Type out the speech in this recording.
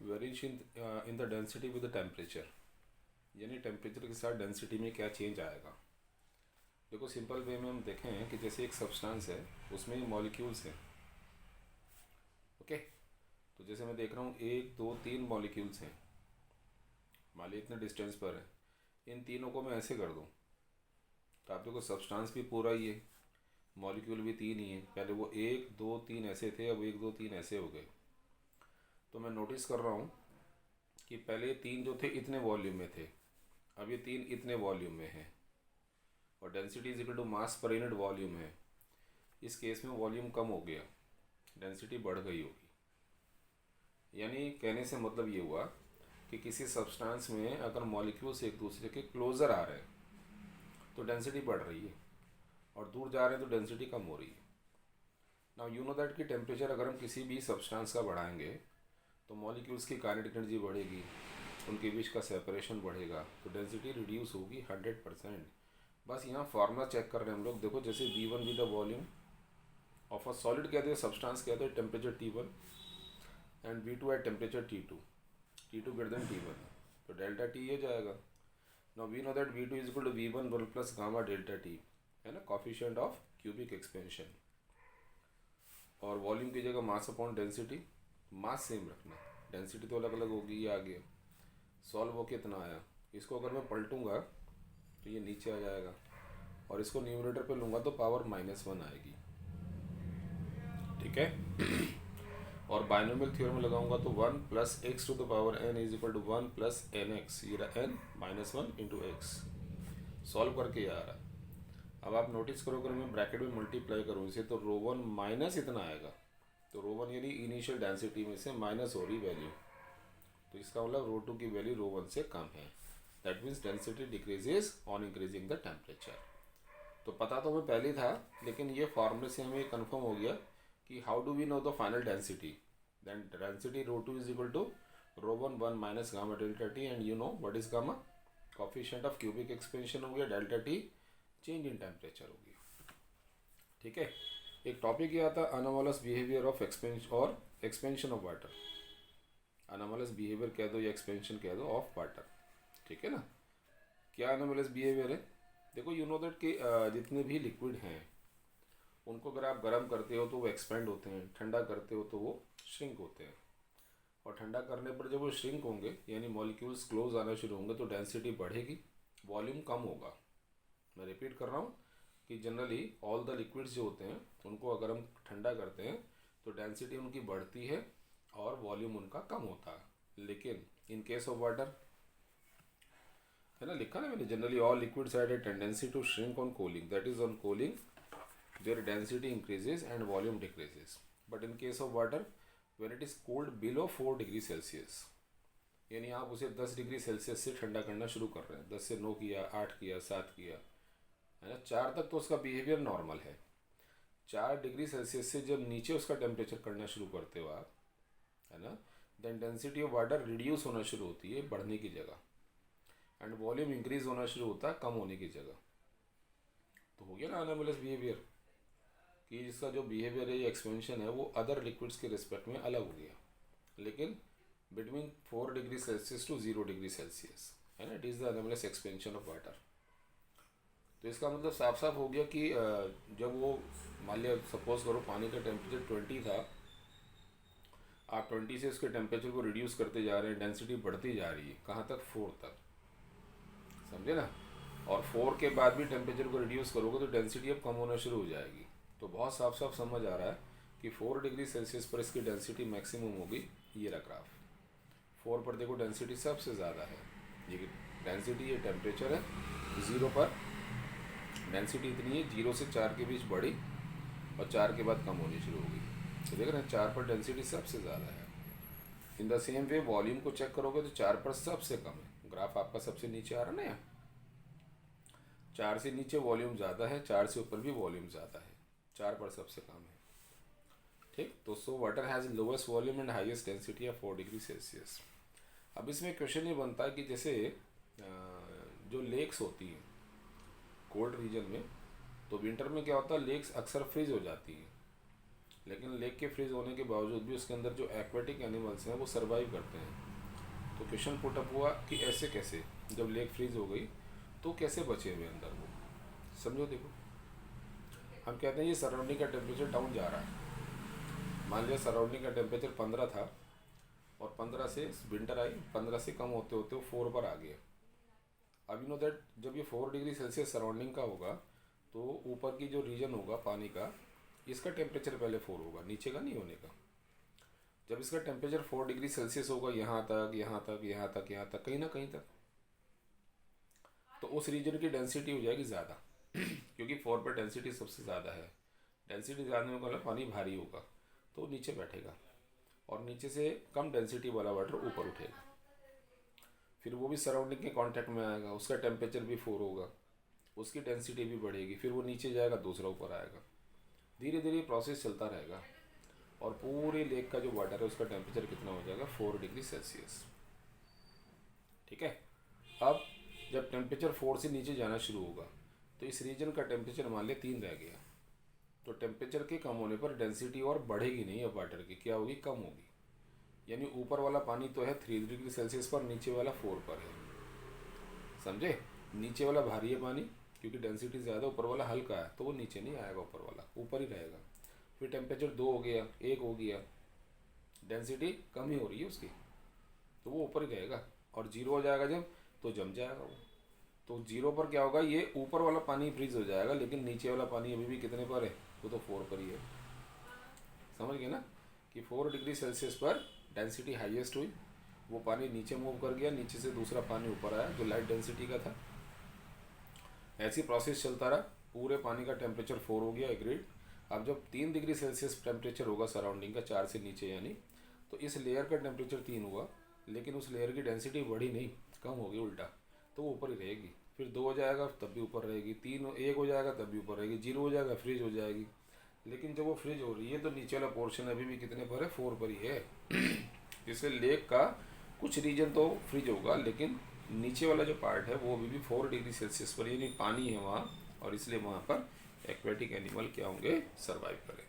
Varies in the density with the temperature, यानी temperature के साथ डेंसिटी में क्या चेंज आएगा। देखो सिंपल वे में हम देखें कि जैसे एक सब्सटेंस है, उसमें मॉलिक्यूल्स हैं। ओके, तो जैसे मैं देख रहा हूँ 1 2 3 मॉलिक्यूल्स हैं, मान ली इतने डिस्टेंस पर है। इन तीनों को मैं ऐसे कर दूँ तो आप देखो सब्सटेंस भी पूरा ही है, मॉलिक्यूल भी 3 ही है। पहले वो 1 2 3 ऐसे थे, अब 1 2 3 ऐसे हो गए। तो मैं नोटिस कर रहा हूँ कि पहले 3 जो थे इतने वॉल्यूम में थे, अब ये 3 इतने वॉल्यूम में हैं, और density is equal to mass per unit volume है। इस केस में वॉल्यूम कम हो गया, डेंसिटी बढ़ गई होगी। यानी कहने से मतलब ये हुआ कि किसी सब्सटेंस में अगर मॉलिक्यूल्स एक दूसरे के क्लोज़र आ रहे हैं तो डेंसिटी बढ़ रही है, और दूर जा रहे हैं तो डेंसिटी कम हो रही है। नाउ यू नो दैट कि टेम्परेचर अगर हम किसी भी सब्सटेंस का बढ़ाएंगे तो मॉलिक्यूल्स की काइनेटिक एनर्जी बढ़ेगी, उनके बीच का सेपरेशन बढ़ेगा, तो डेंसिटी रिड्यूस होगी 100%। बस यहाँ फार्मूला चेक कर रहे हैं हम लोग। देखो जैसे V1 with the volume of a solid कहते हैं, सब्सटेंस कहते हैं temperature T1, and V2 at temperature T2 greater than T1, तो डेल्टा T ये जाएगा। Now we know that V2 is equal to V1 1 plus gamma delta T, है ना, coefficient of cubic expansion. और वॉल्यूम की जगह mass upon density, mass same रखना, density तो अलग अलग होगी। ये आ गया, सॉल्व हो कितना आया। इसको अगर मैं पलटूंगा तो ये नीचे आ जाएगा, और इसको न्यूमरेटर पे लूँगा तो पावर -1 आएगी। ठीक है। और बाइनोमियल थ्योरम में लगाऊंगा तो 1 plus x to the power n is equal to 1 plus n x, ये रहा n -1 इंटू एक्स। सॉल्व करके ये आ रहा। अब आप नोटिस करो, अगर मैं ब्रैकेट में मल्टीप्लाई करूँ इसे तो रो1 माइनस इतना आएगा, तो रो1 यानी इनिशियल डेंसिटी में से माइनस हो रही वैल्यू, तो इसका मतलब रो2 की वैल्यू रो1 से कम है। That means density decreases on increasing the temperature. तो पता तो हमें पहले था, लेकिन ये फॉर्मूले से हमें कन्फर्म हो गया कि how do we know the final density. Then density रो2 इज इक्वल टू रो1 1 minus gamma delta T, and you know what is gamma, coefficient of cubic expansion हो गया, delta T change in temperature हो गया। ठीक है। एक topic ये आता है अनोमलस बिहेवियर ऑफ एक्सपेंशन और expansion of water. Anomalous behaviour कह दो या एक्सपेंशन कह दो ऑफ वाटर, ठीक है ना। क्या अनोमलस बिहेवियर है? देखो यू नो दैट कि जितने भी लिक्विड हैं उनको अगर आप गर्म करते हो तो वो एक्सपेंड होते हैं, ठंडा करते हो तो वो श्रिंक होते हैं। और ठंडा करने पर जब वो श्रिंक होंगे यानी मॉलिक्यूल्स क्लोज आना शुरू होंगे तो डेंसिटी बढ़ेगी, वॉल्यूम कम होगा। मैं रिपीट कर रहा हूँ कि जनरली ऑल द लिक्विड्स जो होते हैं उनको अगर हम ठंडा करते हैं तो डेंसिटी उनकी बढ़ती है और वॉल्यूम उनका कम होता है। लेकिन इन केस ऑफ वाटर, है ना, लिखा ना मैंने, generally all liquids had a tendency to shrink on cooling, that is on cooling their density increases and volume decreases. But in case of water, when it is cooled below 4 degree Celsius, यानी आप उसे 10 degree Celsius से ठंडा करना शुरू कर रहे हैं, 10 से 9 किया, 8 किया, 7 किया, है ना, 4 तक तो उसका बिहेवियर नॉर्मल है। 4 डिग्री सेल्सियस से जब नीचे उसका टेम्परेचर करना शुरू करते हो आप, है ना, then density of water reduce होना शुरू होती है बढ़ने की जगह, एंड वॉल्यूम इंक्रीज होना शुरू होता है कम होने की जगह। तो हो गया ना अनोमलस बिहेवियर, कि इसका जो बिहेवियर है, ये एक्सपेंशन है, वो अदर लिक्विड्स के रिस्पेक्ट में अलग हो गया, लेकिन between 4 degree Celsius to 0 degree Celsius, है ना, it is the anomalous expansion of water. तो इसका मतलब साफ साफ हो गया कि जब वो, मान लिया सपोज करो पानी का टेम्परेचर 20 था, आप 20 से उसके टेम्परेचर को रिड्यूस करते जा रहे हैं, डेंसिटी बढ़ती जा रही है, कहाँ तक, 4 तक, समझे ना। और 4 के बाद भी टेम्परेचर को रिड्यूस करोगे तो डेंसिटी अब कम होना शुरू हो जाएगी। तो बहुत साफ साफ समझ आ रहा है कि 4 डिग्री सेल्सियस पर इसकी डेंसिटी मैक्सिमम होगी। ये रहा ग्राफ, 4 पर देखो डेंसिटी सबसे ज़्यादा है, ये डेंसिटी, ये टेम्परेचर है। 0 पर डेंसिटी इतनी है, 0 से 4 के बीच बढ़ी और 4 के बाद कम होनी शुरू होगी। तो देख रहे हैं 4 पर डेंसिटी सबसे ज़्यादा है। In the same way volume को चेक करोगे तो 4 पर सबसे कम है। ग्राफ आपका सबसे नीचे आ रहा ना, यहाँ 4 से नीचे वॉल्यूम ज़्यादा है, 4 से ऊपर भी वॉल्यूम ज़्यादा है, 4 पर सबसे कम है। ठीक, तो so water has lowest volume and highest density of 4 degree Celsius. अब इसमें क्वेश्चन ये बनता है कि जैसे जो लेक्स होती हैं कोल्ड रीजन में, तो विंटर में क्या होता है, लेक्स अक्सर फ्रीज हो जाती हैं, लेकिन लेक के फ्रीज होने के बावजूद भी उसके अंदर जो एक्वेटिक एनिमल्स हैं वो सर्वाइव करते हैं। तो क्वेश्चन पुट अप हुआ कि ऐसे कैसे, जब लेक फ्रीज हो गई तो कैसे बचे हुए अंदर वो। समझो, देखो हम कहते हैं ये सराउंडिंग का टेम्परेचर डाउन जा रहा है। मान लिया सराउंडिंग का टेम्परेचर 15 था और 15 से विंटर आई, 15 से कम होते होते वो 4 पर आ गया। अब यू नो दैट जब ये 4 डिग्री सेल्सियस सराउंडिंग का होगा तो ऊपर की जो रीजन होगा पानी का, इसका टेम्परेचर पहले 4 होगा, नीचे का नहीं होने का। जब इसका टेम्परेचर 4 डिग्री सेल्सियस होगा यहाँ तक, यहाँ तक, यहाँ तक, यहाँ तक, कहीं ना कहीं तक, तो उस रीजन की डेंसिटी हो जाएगी ज़्यादा क्योंकि 4 पर डेंसिटी सबसे ज़्यादा है। डेंसिटी ज़्यादा होने का मतलब पानी भारी होगा तो नीचे बैठेगा और नीचे से कम डेंसिटी वाला वाटर ऊपर उठेगा। फिर वो भी सराउंडिंग के कांटेक्ट में आएगा, उसका टेम्परेचर भी 4 होगा, उसकी डेंसिटी भी बढ़ेगी, फिर वो नीचे जाएगा, दूसरा ऊपर आएगा। धीरे धीरे प्रोसेस चलता रहेगा और पूरे लेक का जो वाटर है उसका टेम्परेचर कितना हो जाएगा, 4 डिग्री सेल्सियस। ठीक है। अब जब टेम्परेचर 4 से नीचे जाना शुरू होगा तो इस रीजन का टेम्परेचर मान लिया 3 रह गया, तो टेम्परेचर के कम होने पर डेंसिटी और बढ़ेगी नहीं, अब वाटर की क्या होगी, कम होगी। यानी ऊपर वाला पानी तो है 3 डिग्री सेल्सियस पर, नीचे वाला 4 पर है। समझे, नीचे वाला भारी है पानी क्योंकि डेंसिटी ज़्यादा, ऊपर वाला हल्का है तो वो नीचे नहीं आएगा, ऊपर वाला ऊपर ही रहेगा। फिर टेम्परेचर 2 हो गया, 1 हो गया, डेंसिटी कम ही हो रही है उसकी, तो वो ऊपर ही रहेगा। और 0 हो जाएगा जब, तो जम जाएगा वो। तो 0 पर क्या होगा, ये ऊपर वाला पानी फ्रीज हो जाएगा, लेकिन नीचे वाला पानी अभी भी कितने पर है, वो तो 4 पर ही है। समझ गए ना कि 4 डिग्री सेल्सियस पर डेंसिटी हाईएस्ट हुई, वो पानी नीचे मूव कर गया, नीचे से दूसरा पानी ऊपर आया जो लाइट डेंसिटी का था। ऐसी प्रोसेस चलता रहा, पूरे पानी का टेम्परेचर 4 हो गया, एग्रीड। अब जब 3 डिग्री सेल्सियस टेम्परेचर होगा सराउंडिंग का, 4 से नीचे यानी, तो इस लेयर का टेम्परेचर 3 हुआ, लेकिन उस लेयर की डेंसिटी बढ़ी नहीं, कम होगी उल्टा, तो वो ऊपर ही रहेगी। फिर 2 हो जाएगा तब भी ऊपर रहेगी, 1 हो जाएगा तब भी ऊपर रहेगी, 0 हो जाएगा फ्रीज हो जाएगी। लेकिन जब वो फ्रीज हो रही है तो नीचे वाला पोर्शन अभी भी कितने पर है, 4 पर ही है इसलिए लेक का कुछ रीजन तो फ्रीज होगा, लेकिन नीचे वाला जो पार्ट है वो अभी भी 4 डिग्री सेल्सियस पर, यानी पानी है वहाँ, और इसलिए वहाँ पर एक्वेटिक एनिमल क्या होंगे, सर्वाइव करेंगे।